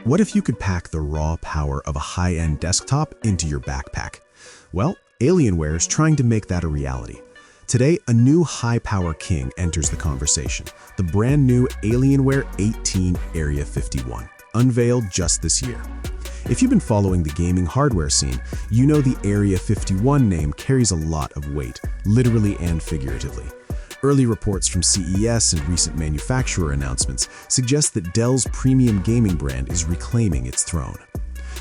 What if you could pack the raw power of a high-end desktop into your backpack? Well, Alienware is trying to make that a reality. Today, a new high-power king enters the conversation, the brand new Alienware 18 Area 51, unveiled just this year. If you've been following the gaming hardware scene, you know the Area 51 name carries a lot of weight, literally and figuratively. Early reports from CES and recent manufacturer announcements suggest that Dell's premium gaming brand is reclaiming its throne.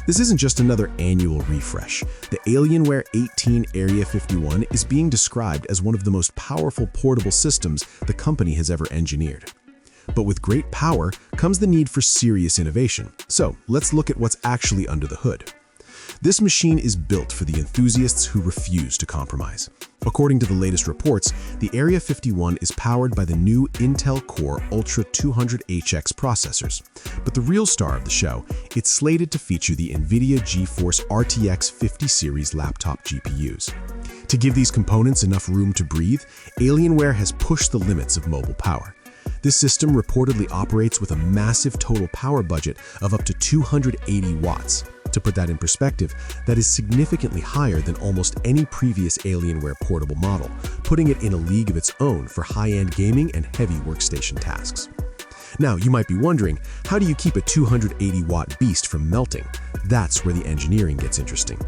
This isn't just another annual refresh. The Alienware 18 Area 51 is being described as one of the most powerful portable systems the company has ever engineered. But with great power comes the need for serious innovation. So let's look at what's actually under the hood. This machine is built for the enthusiasts who refuse to compromise. According to the latest reports, the Area 51 is powered by the new Intel Core Ultra 200HX processors. But the real star of the show, it's slated to feature the NVIDIA GeForce RTX 50 series laptop GPUs. To give these components enough room to breathe, Alienware has pushed the limits of mobile power. This system reportedly operates with a massive total power budget of up to 280 watts. To put that in perspective, that is significantly higher than almost any previous Alienware portable model, putting it in a league of its own for high-end gaming and heavy workstation tasks. Now, you might be wondering, how do you keep a 280-watt beast from melting? That's where the engineering gets interesting.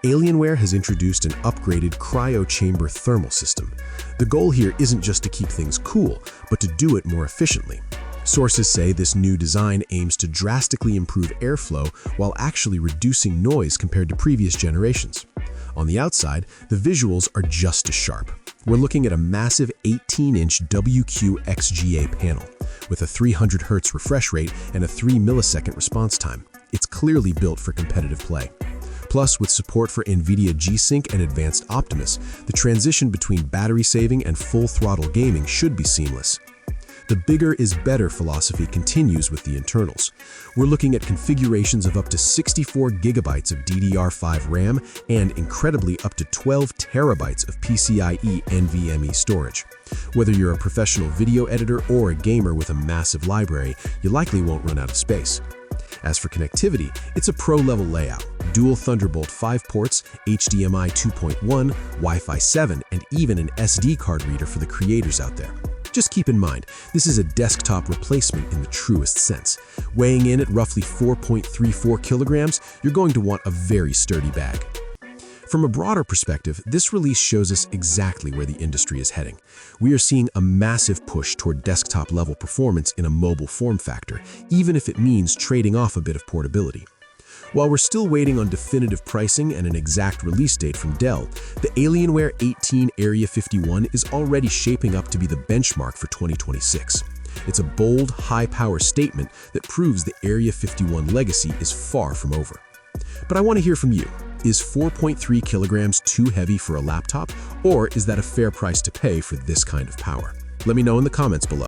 Alienware has introduced an upgraded cryo chamber thermal system. The goal here isn't just to keep things cool, but to do it more efficiently. Sources say this new design aims to drastically improve airflow while actually reducing noise compared to previous generations. On the outside, the visuals are just as sharp. We're looking at a massive 18-inch WQXGA panel with a 300 Hz refresh rate and a 3 millisecond response time. It's clearly built for competitive play. Plus, with support for NVIDIA G-Sync and Advanced Optimus, the transition between battery-saving and full-throttle gaming should be seamless. The bigger is better philosophy continues with the internals. We're looking at configurations of up to 64 gigabytes of DDR5 RAM and, incredibly, up to 12 terabytes of PCIe NVMe storage. Whether you're a professional video editor or a gamer with a massive library, you likely won't run out of space. As for connectivity, it's a pro-level layout. Dual Thunderbolt 5 ports, HDMI 2.1, Wi-Fi 7, and even an SD card reader for the creators out there. Just keep in mind, this is a desktop replacement in the truest sense. Weighing in at roughly 4.34 kilograms, you're going to want a very sturdy bag. From a broader perspective, this release shows us exactly where the industry is heading. We are seeing a massive push toward desktop-level performance in a mobile form factor, even if it means trading off a bit of portability. While we're still waiting on definitive pricing and an exact release date from Dell, the Alienware 18 Area 51 is already shaping up to be the benchmark for 2026. It's a bold, high-power statement that proves the Area 51 legacy is far from over. But I want to hear from you. Is 4.3 kilograms too heavy for a laptop, or is that a fair price to pay for this kind of power? Let me know in the comments below.